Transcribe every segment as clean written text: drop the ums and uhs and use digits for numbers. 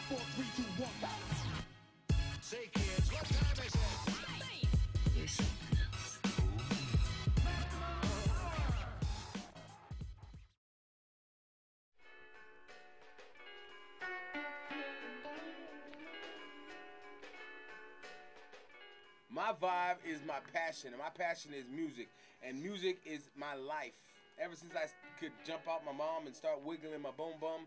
4, 3, 2, 1. Say kids, what time is it? You're something else. My vibe is my passion, and my passion is music, and music is my life. Ever since I could jump out my mom and start wiggling my boom bum,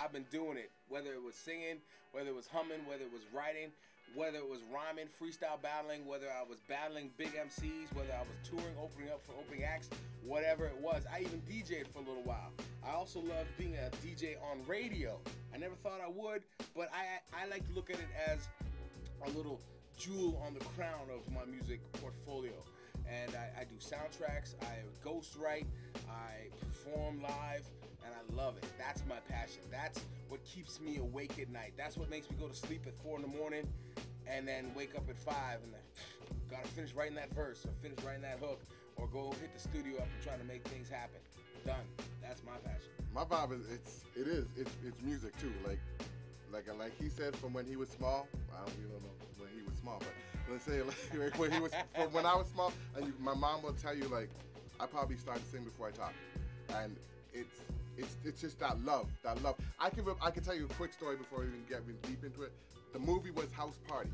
I've been doing it. Whether it was singing, whether it was humming, whether it was writing, whether it was rhyming, freestyle battling, whether I was battling big MCs, whether I was touring, opening up for opening acts, whatever it was. I even DJ'd for a little while. I also love being a DJ on radio. I never thought I would, but I like to look at it as a little jewel on the crown of my music portfolio. And I do soundtracks, I ghostwrite, I perform live, and I love it. That's my passion. That's what keeps me awake at night. That's what makes me go to sleep at 4 in the morning and then wake up at 5 and then gotta finish writing that verse or finish writing that hook or go hit the studio up and try to make things happen. Done. That's my passion. My vibe is it's music too. Like he said, from when he was small. I don't know when he was small, but let's say like when he was from when I was small. And my mom will tell you, like, I probably started singing before I talked, and it's just that love. I can tell you a quick story before we even get deep into it. The movie was House Party.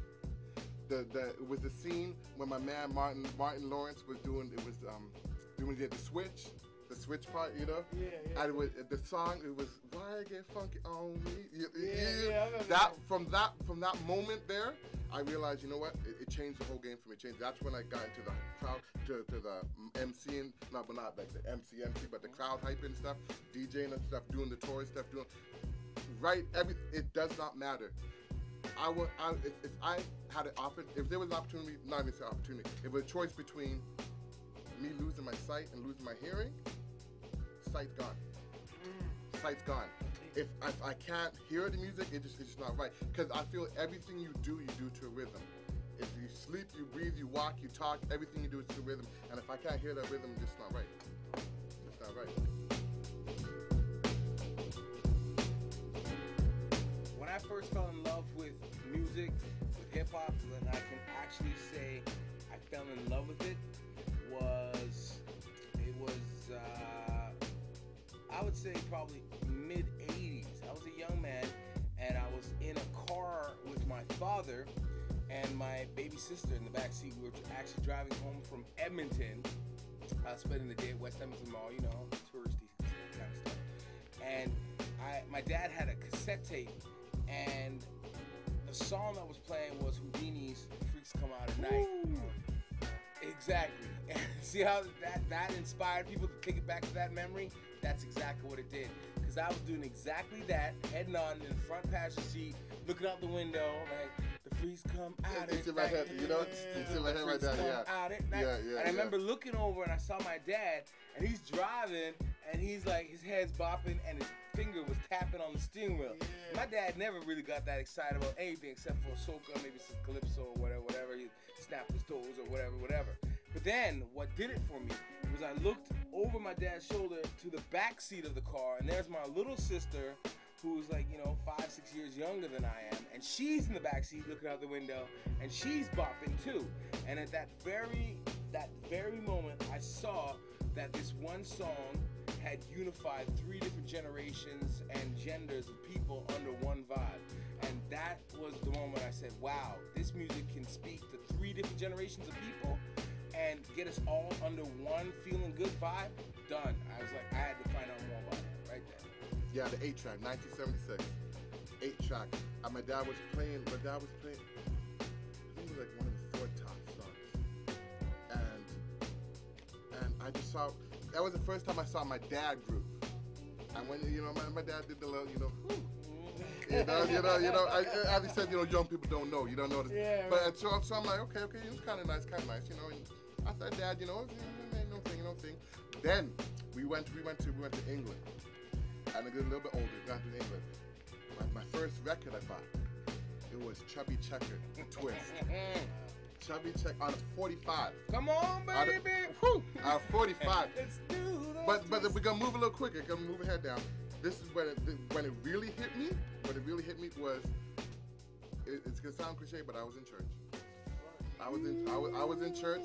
It was the scene when my man Martin Lawrence was doing the switch part, you know? Yeah. And the song, it was "Why Get Funky on Me." Yeah. From that moment there, I realized, you know what? It changed the whole game for me. That's when I got into the crowd, to the MCing, not like the MC, but the crowd hyping stuff, DJing and stuff, doing the tour stuff, it does not matter. If I had an opportunity, if there was an opportunity, not even say opportunity, if it was a choice between me losing my sight and losing my hearing, sight's gone. Sight's gone. If I can't hear the music, it's just not right. Because I feel everything you do to a rhythm. If you sleep, you breathe, you walk, you talk, everything you do is to a rhythm. And if I can't hear that rhythm, it's just not right. It's not right. When I first fell in love with music, with hip hop, then I can actually say I fell in love with it was I would say probably mid-80s. I was a young man and I was in a car with my father and my baby sister in the back seat. We were actually driving home from Edmonton, spending the day at West Edmonton Mall, you know, touristy kind of stuff. And my dad had a cassette tape, and the song that was playing was Houdini's "Freaks Come Out at Night." Ooh. Exactly. And see how that inspired people to take it back to that memory? That's exactly what it did. Because I was doing exactly that, heading on in the front passenger seat, looking out the window, like, the freaks come out It's in my head, you know? It's in my head right now, yeah. And I remember looking over and I saw my dad, and he's driving, and he's like, his head's bopping, and his finger was tapping on the steering wheel. Yeah. My dad never really got that excited about anything except for soca, maybe some calypso or whatever. He snapped his toes or whatever. But then what did it for me was I looked over my dad's shoulder to the back seat of the car, and there's my little sister, who's like, 5, 6 years younger than I am, and she's in the back seat looking out the window, and she's bopping too. And at that very moment, I saw that this one song had unified 3 different generations and genders of people under one vibe. And that was the moment I said, wow, this music can speak to 3 different generations of people and get us all under one feeling good vibe. Done. I was like, I had to find out more about it right there. Yeah, the 8-track, 1976. 8-track. And my dad was playing, I think it was like one of the 4 top songs. And I just saw, that was the first time I saw my dad groove. And when, my dad did the little, whoo. As he said, young people don't know, you don't know this. Yeah, but so I'm like, okay, it was kind of nice, And I said, Dad, no thing. Then we went to England, and I got a little bit older. Got to England. My first record I bought, it was Chubby Checker Twist. Chubby Checker on a 45. Come on, baby. On a 45. Let's do this. But we're gonna move a little quicker. Gonna move ahead down. This is when it really hit me. What it really hit me was it's gonna sound cliche, but I was in church. I was in church,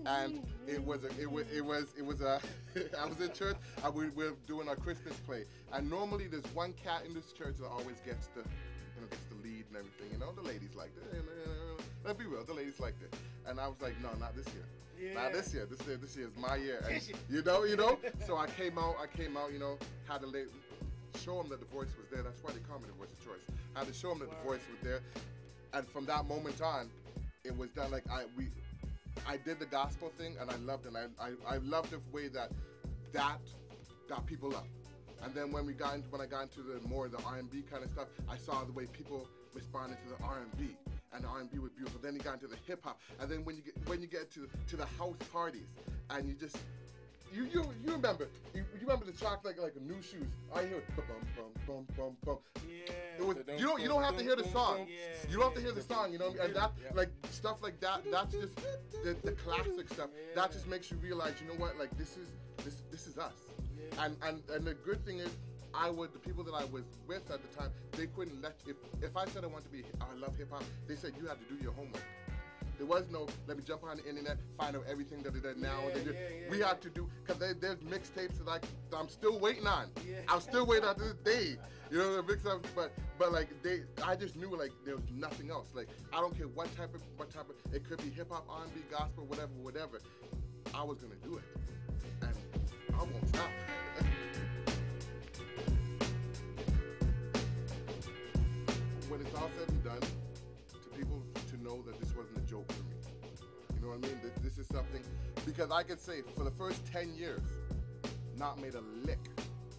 and it was I was in church. We were doing our Christmas play, and normally there's one cat in this church that always gets the lead and everything. You know, the ladies liked it. Let's be real, the ladies liked it. And I was like, no, not this year. Yeah. Not this year. This year is my year. And, you know. So I came out. You know, had to show them that the voice was there. That's why they call me the voice of choice. I had to show them that the voice was there, and from that moment on, it was done. Like I did the gospel thing, and I loved it. I loved the way that got people up. And then when I got into the more of the R&B kind of stuff, I saw the way people responded to the R&B, and the R&B was beautiful. Then you got into the hip hop, and then when you get to the house parties, and you just you remember the track like new shoes. I hear it, bum bum bum bum bum. Yeah. It was you don't have to hear the song. Yeah. You don't have to hear the song, you know, and that like stuff like that. That's just the classic stuff. Yeah. That just makes you realize, you know what, like this is us. Yeah. And the good thing is, the people that I was with at the time, they couldn't if I said I love hip hop, they said you had to do your homework. There was no, let me jump on the internet, find out everything that it is now. We had to do, because there's mixtapes that I'm still waiting on. Yeah. I'm still waiting on this day. You know, the mixtapes, but like I just knew like there was nothing else. Like I don't care what type of, it could be hip hop, R&B, gospel, whatever. I was gonna do it, and I won't stop. When it's all said and done, to people to know that this wasn't a joke for me. You know what I mean? This is something, because I could say for the first 10 years, not made a lick.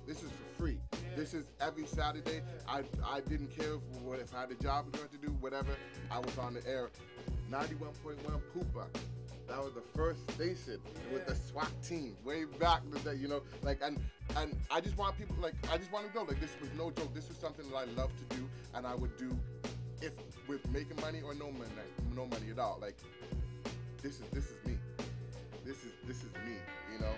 This is for free. Yeah. This is every Saturday. I didn't care if I had a job to do, whatever. I was on the air. 91.1 Poopa. That was the first station with the SWAT team way back in the day, you know, like, and I just want people, like, I just want to know, like, this was no joke. This was something that I love to do, and I would do if with making money or no money at all. Like, this is me. This is me, you know.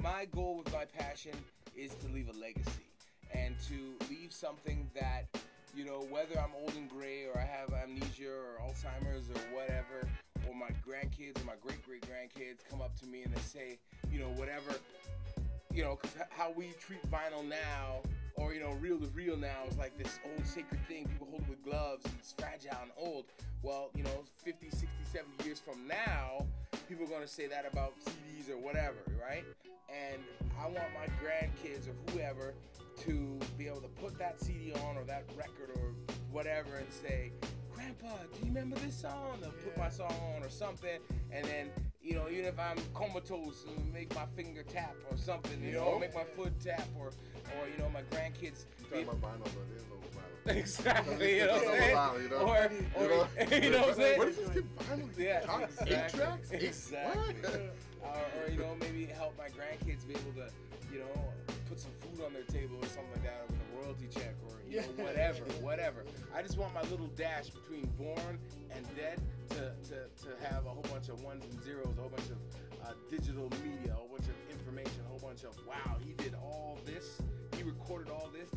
My goal with my passion is to leave a legacy and to leave something that, you know, whether I'm old and gray or I have amnesia or Alzheimer's or whatever, or my grandkids or my great-great-grandkids come up to me and they say, you know, whatever, you know, because how we treat vinyl now, or, you know, reel to reel now is like this old sacred thing. People hold it with gloves and it's fragile and old. Well, you know, 50, 60, 70 years from now, people are going to say that about CDs or whatever, right? And I want my grandkids or whoever to be able to put that CD on or that record or whatever and say, Grandpa, do you remember this song? They'll put my song on or something, and then, you know, even if I'm comatose, make my finger tap or something, you know, make my foot tap, or you know, my grandkids. You talking about vinyl, but there's no vinyl. Exactly, you know what I'm saying? Vinyl, you know? Or you know what I'm saying? What is this kid vinyl? Yeah, exactly. 8 tracks? Exactly. Or, you know, maybe help my grandkids be able to, you know, put some food on their table or something like that with a royalty check or, you know, whatever. I just want my little dash between born and dead to have a whole bunch of ones and zeros, a whole bunch of digital media, a whole bunch of information, a whole bunch of, wow, he did all this, he recorded all this,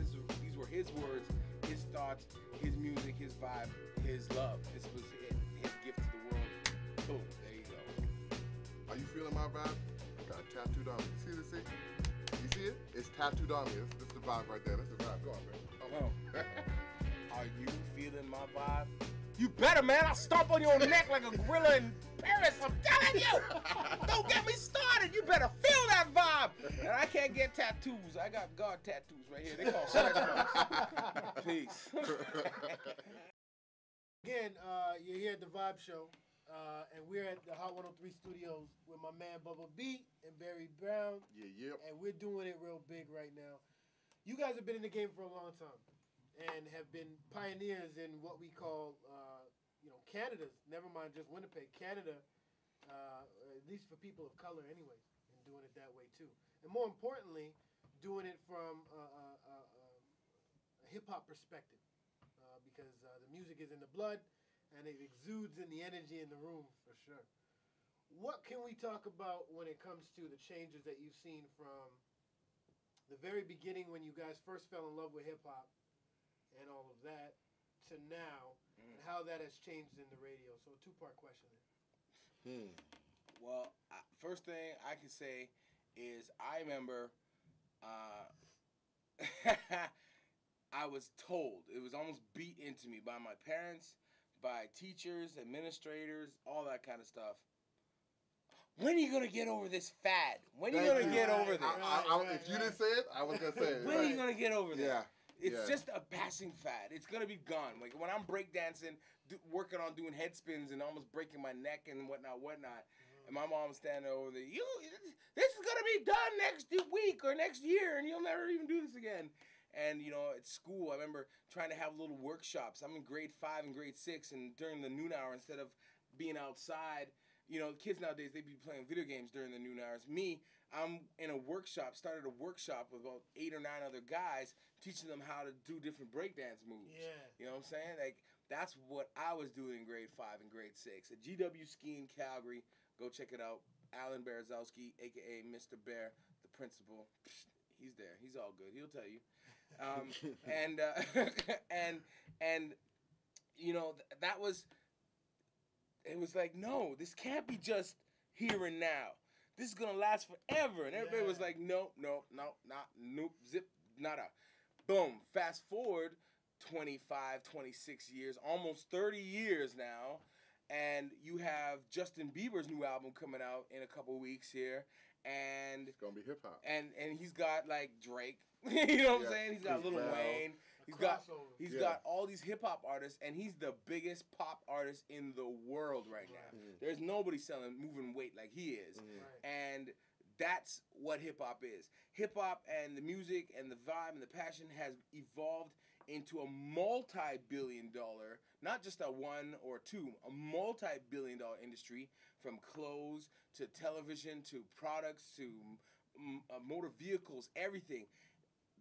these were his words, his thoughts, his music, his vibe, his love. This was it, his gift to the world. Boom, there you go. Are you feeling my vibe? I got it tattooed on me. You see this thing? You see it? It's tattooed on me. This is the vibe right there. That's the vibe. Go on, man. Oh. Are you feeling my vibe? You better, man. I'll stomp on your neck like a gorilla in Paris. I'm telling you. Don't get me started. You better feel that vibe. And I can't get tattoos. I got God tattoos right here. They call stretch marks. Peace. Again, you're here at the Vibe Show, and we're at the Hot 103 Studios with my man Bubba B and Barry Brown. Yeah. And we're doing it real big right now. You guys have been in the game for a long time and have been pioneers in what we call, Canada's, never mind just Winnipeg, Canada, at least for people of color anyways, and doing it that way too. And more importantly, doing it from a hip-hop perspective, because the music is in the blood and it exudes in the energy in the room for sure. What can we talk about when it comes to the changes that you've seen from the very beginning when you guys first fell in love with hip-hop and all of that to now? and how that has changed in the radio. So a two-part question there. Well, first thing I can say is I remember I was told, it was almost beat into me by my parents, by teachers, administrators, all that kind of stuff. When are you going to get over this fad? When are you going to get over this? If you didn't say it, I was going to say it. When are you going to get over this? Yeah. It's just a passing fad. It's going to be gone. Like when I'm breakdancing, working on doing head spins and almost breaking my neck and whatnot. And my mom's standing over there, this is going to be done next week or next year, and you'll never even do this again. And, at school, I remember trying to have little workshops. I'm in grade 5 and grade 6, and during the noon hour, instead of being outside, kids nowadays, they be playing video games during the noon hours. Me, I'm in a workshop, started a workshop with about 8 or 9 other guys, teaching them how to do different breakdance moves. Yeah. You know what I'm saying? Like, that's what I was doing in grade 5 and grade 6. At GW Ski in Calgary, go check it out. Alan Berezowski, a.k.a. Mr. Bear, the principal. He's there. He's all good. He'll tell you. That was, it was like, no, this can't be just here and now. This is going to last forever. And everybody was like, nope, zip, nada. Boom. Fast forward 25, 26 years, almost 30 years now. And you have Justin Bieber's new album coming out in a couple weeks here. And it's going to be hip-hop. And he's got, like, Drake. You know what I'm saying? He's got Lil Wayne. He's got all these hip-hop artists, and he's the biggest pop artist in the world right now. There's nobody moving weight like he is. And that's what hip-hop is. Hip-hop and the music and the vibe and the passion has evolved into a multi-billion-dollar, not just a one or two, a multi-billion-dollar industry, from clothes to television to products to motor vehicles, everything.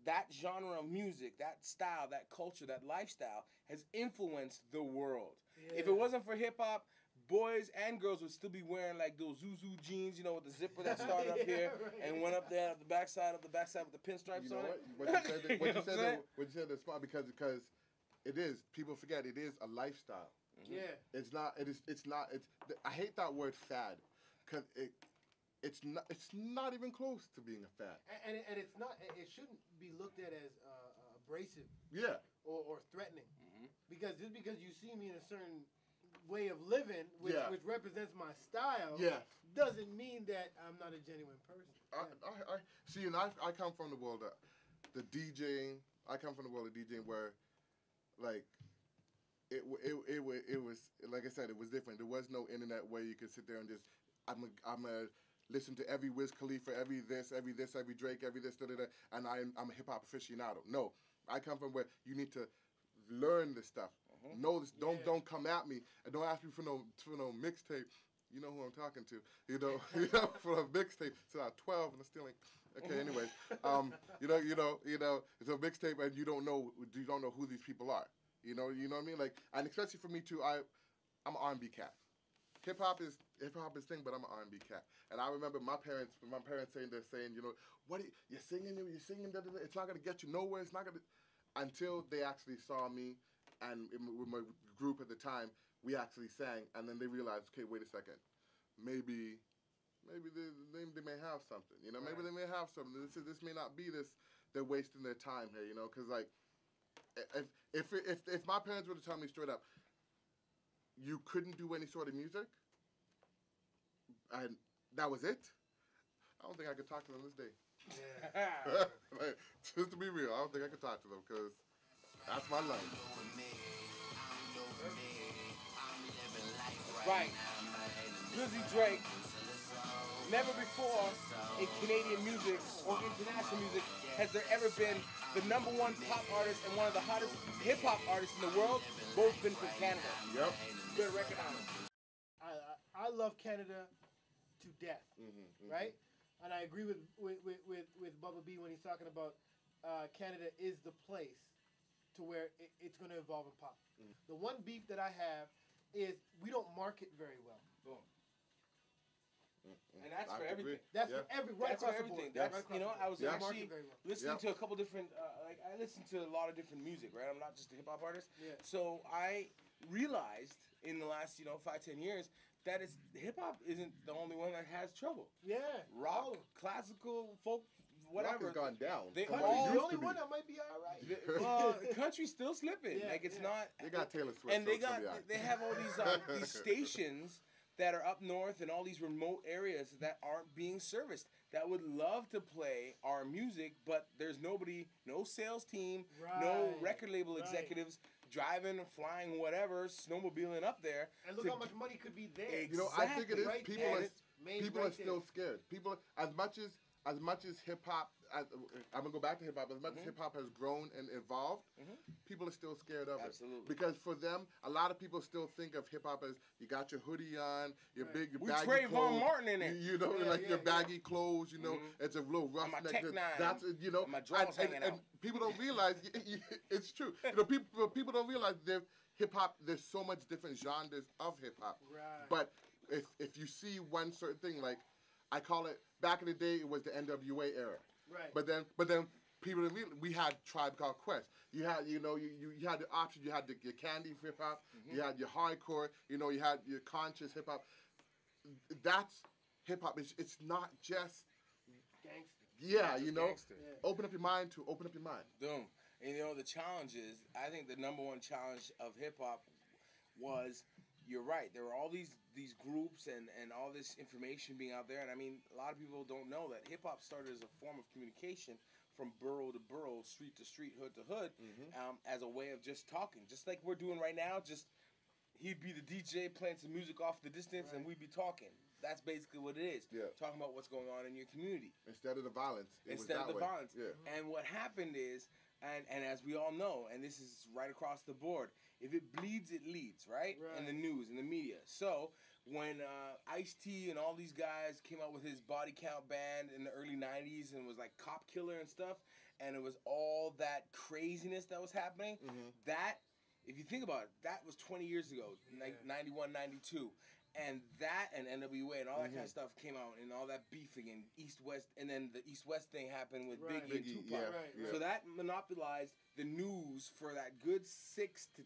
That genre of music, that style, that culture, that lifestyle has influenced the world. If it wasn't for hip-hop, boys and girls would still be wearing like those Zuzu jeans, with the zipper that started up here and went up there at the backside with the pinstripes on it. What you said is smart because it is. People forget it is a lifestyle. Yeah. It's not. I hate that word fad, because it's not even close to being a fad. And it's not. It shouldn't be looked at as abrasive. Yeah. Or threatening. Because just because you see me in a certain way of living, which represents my style, doesn't mean that I'm not a genuine person. I see, and I come from the world of the DJing. I come from the world of DJing where, like, it was, like I said, it was different. There was no internet where you could sit there and just I'm a listen to every Wiz Khalifa, every Drake, every this, and I'm a hip hop aficionado. No, I come from where you need to learn this stuff. Know this. Don't come at me and don't ask me for no mixtape. You know who I'm talking to. For a mixtape. So I'm 12 and I'm still like, okay. Anyways, it's a mixtape and you don't know who these people are. You know what I mean? Like, and especially for me too, I'm an R&B cat. Hip hop is thing, but I'm an R&B cat. And I remember my parents saying, what you're singing, it's not gonna get you nowhere. It's not gonna, until they actually saw me. And with my group at the time, we actually sang, and then they realized, okay, wait a second, maybe they may have something, maybe they may have something. This may not be this. They're wasting their time here, because like, if my parents were to tell me straight up, you couldn't do any sort of music, and that was it, I don't think I could talk to them this day. Yeah. Like, just to be real, I don't think I could talk to them because that's my life. Right. Drizzy Drake, never before in Canadian music or international music has there ever been the #1 pop artist and one of the hottest hip-hop artists in the world, both been from Canada. Yep. You better recognize it. I love Canada to death, right? And I agree with Bubba B when he's talking about Canada is the place to where it's going to evolve in pop. The one beef that I have is we don't market very well. Boom. And that's for everything. That's for everything. That's, I was actually listening to a couple different, I listen to a lot of different music, right? I'm not just a hip hop artist. Yeah. So I realized in the last 5-10 years that hip hop isn't the only one that has trouble. Yeah. Rock, Oh. classical, folk, Rock whatever. has gone down. They from Country, what it all- the used only to be. one that might be all right. Country's still slipping. Yeah, Like it's yeah. not. They got Taylor Swift. And they so it's got gonna be they have all these stations that are up north and all these remote areas that aren't being serviced that would love to play our music, but there's nobody, no sales team, no Right, record label right. executives driving, flying, whatever, snowmobiling up there. And look to- how much money could be there. Exactly. You know, I think it is. Right people there. are It's made people right are still there. scared. People, as much as hip hop, I'm gonna go back to hip hop. As much as hip hop has grown and evolved, people are still scared of Absolutely. it. Because for them, a lot of people still think of hip hop as you got your hoodie on, your Right. big, your We baggy Trayvon clothes. Martin in it. You know, Yeah, like yeah, your yeah. baggy clothes. You know, it's a little rough my neck. Tech Nine. That's you know, And my drawers hanging and out. people don't realize it's true. You know, people don't realize there's hip hop. There's so much different genres of hip hop. Right. But if you see one certain thing, like I call it, back in the day, it was the NWA era. Right. But then people didn't realize, we had Tribe Called Quest. You had you had the option. You had your candy hip hop. You had your hardcore. You had your conscious hip hop. That's hip hop. It's not just Gangster. Gangster. Yeah. Open up your mind to open up your mind. Boom. And the challenge is, I think the number one challenge of hip hop was, you're right, there were all these groups and all this information being out there. And I mean, a lot of people don't know that hip hop started as a form of communication from borough to borough, street to street, hood to hood, as a way of just talking. Just like we're doing right now, just he'd be the DJ playing some music off the distance and we'd be talking. That's basically what it is. Yeah. Talking about what's going on in your community. Instead of the violence. Instead of the violence. Yeah. And what happened is, and as we all know, and this is right across the board, if it bleeds, it leads, right? In the news, in the media. So when Ice-T and all these guys came out with his Body Count band in the early 90s and was like Cop Killer and stuff, and it was all that craziness that was happening, that, if you think about it, that was 20 years ago, 91, 92. And that and NWA and all that kind of stuff came out, and all that beefing and East-West, and then the East-West thing happened with Right. Biggie and Biggie, Tupac. yeah. So that monopolized the news for that good 6 to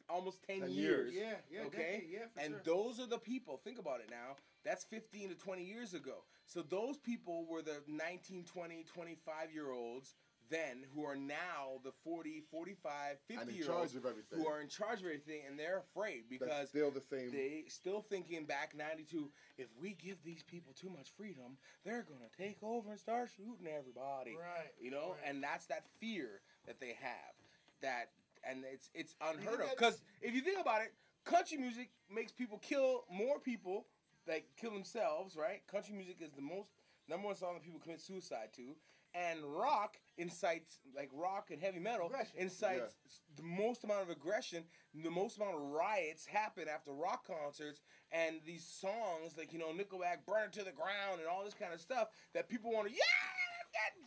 almost 10 years. Yeah, Okay? decade, yeah, for And sure. those are the people, think about it now, that's 15 to 20 years ago. So those people were the 19, 20, 25-year-olds then who are now the 40, 45, And in 50-year-olds charge of everything. who are in charge of everything, and they're afraid because That's still the same. they still thinking back 92, if we give these people too much freedom, they're going to take over and start shooting everybody. Right, Right. And that's that fear that they have. And it's unheard of. that- Because if you think about it, country music makes people kill more people, like kill themselves, right? Country music is the number one song that people commit suicide to. And rock incites, like rock and heavy metal, Aggression. incites the most amount of aggression, the most amount of riots happen after rock concerts, and these songs like Nickelback, Burn It to the Ground, and all this kind of stuff that people want to get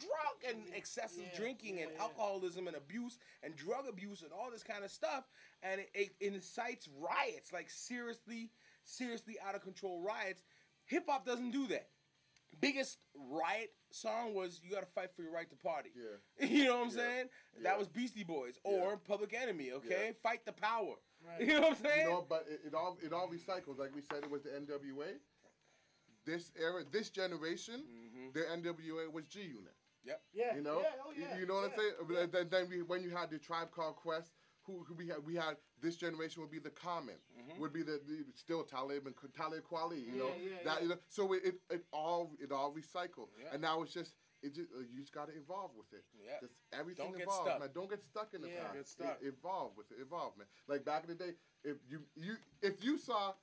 drunk and excessive drinking and alcoholism and abuse and drug abuse and all this kind of stuff, and it incites riots, like seriously out of control riots. Hip hop doesn't do that. Biggest riot song was "You Gotta Fight for Your Right to Party." Yeah. You know what I'm saying? Yeah. That was Beastie Boys or Yeah. Public Enemy. Okay, Yeah. Fight the Power. Right. You know what I'm saying? But it all recycles. Like we said, it was the NWA. This era, this generation, their NWA was G Unit. Yep. Yeah. You know, Yeah, oh, yeah. you know what yeah. I'm saying. Then when you had the Tribe Called Quest, who we had this generation would be the Common, would be the still Talib and Talib Kweli. You know that. You know, so it all recycled, Yeah. and now you just got to evolve with it. Yeah. Just everything Don't get evolves, stuck. man. Don't get stuck in the Yeah. past. Get stuck. Evolve with it. Evolve, man. Like back in the day, if you saw.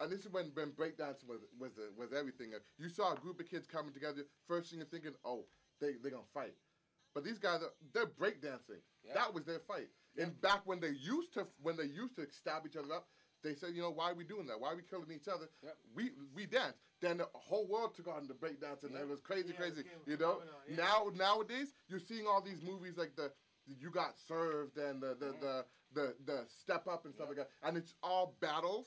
And this is when breakdancing was everything. You saw a group of kids coming together. First thing you're thinking, oh, they're gonna fight. But these guys they're breakdancing. Yeah. That was their fight. And back when they used to stab each other up, they said, why are we doing that? Why are we killing each other? Yep. We dance. Then the whole world took on the breakdancing, and it was crazy. it became a phenomenon, yeah. Nowadays you're seeing all these movies like the You Got Served and the Step Up and stuff like that, and it's all battles.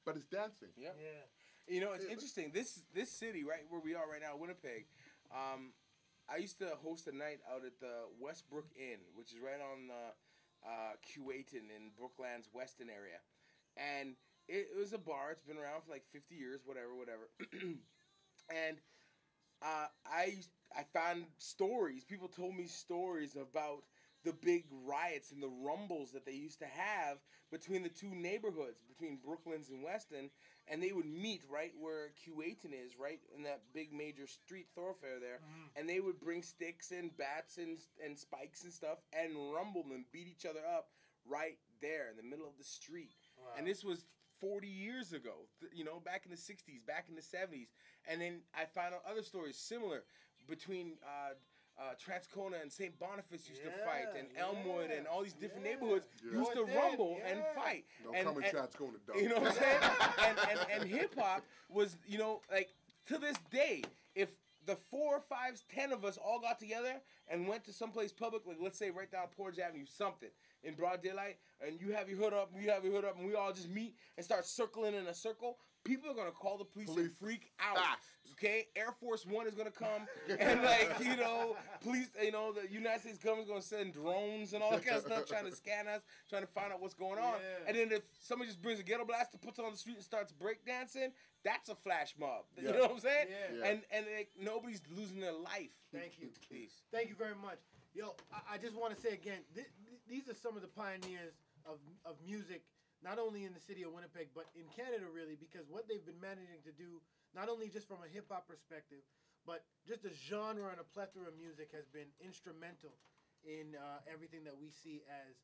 But it's dancing. Yep. Yeah. It's interesting. This city, right where we are right now, Winnipeg. I used to host a night out at the Westbrook Inn, which is right on Kuwaitan in Brooklands Weston area. And it was a bar. It's been around for like 50 years, whatever. And I found stories. People told me stories about the big riots and the rumbles that they used to have between the two neighborhoods, between Brooklands and Weston, and they would meet right where Kuwaitan is, right in that big major street thoroughfare there, and they would bring sticks and bats and spikes and stuff and rumble and beat each other up right there in the middle of the street. Wow. And this was 40 years ago, back in the 60s, back in the 70s. And then I found out other stories similar between Transcona and St. Boniface used to fight, and Elmwood and all these different neighborhoods used to rumble and fight. Don't come in Transcona, dog. You know what I'm saying? and hip-hop was, like, to this day, if the 4, 5, 10 of us all got together and went to someplace public, like let's say right down Portage Avenue, something, in broad daylight, and you have your hood up, we have your hood up, and we all just meet and start circling in a circle, people are going to call the police and freak out. Fast. Okay? Air Force One is going to come, and police, the United States government's going to send drones and all that kind of stuff, trying to scan us, trying to find out what's going on. Yeah. And then if somebody just brings a ghetto blaster, puts it on the street and starts breakdancing, that's a flash mob. Yeah. You know what I'm saying? Yeah. And nobody's losing their life. Thank you. Peace. Thank you very much. Yo, I just want to say again, these are some of the pioneers of music, not only in the city of Winnipeg, but in Canada, really, because what they've been managing to do, not only just from a hip-hop perspective, but just a genre and a plethora of music has been instrumental in everything that we see as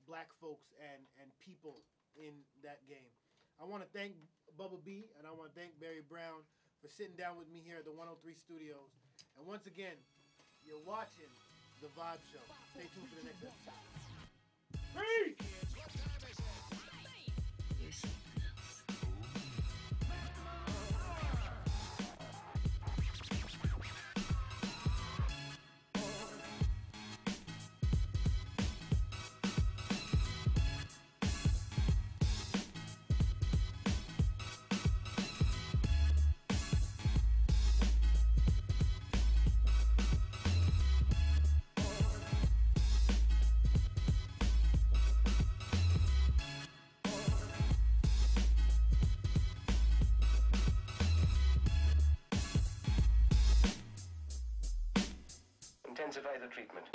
black folks and people in that game. I want to thank Bubba B, and I want to thank Barry Brown for sitting down with me here at the 103 Studios. And once again, you're watching The Vibe Show. Stay tuned for the next episode. Peace! You're something else. Intensify the treatment.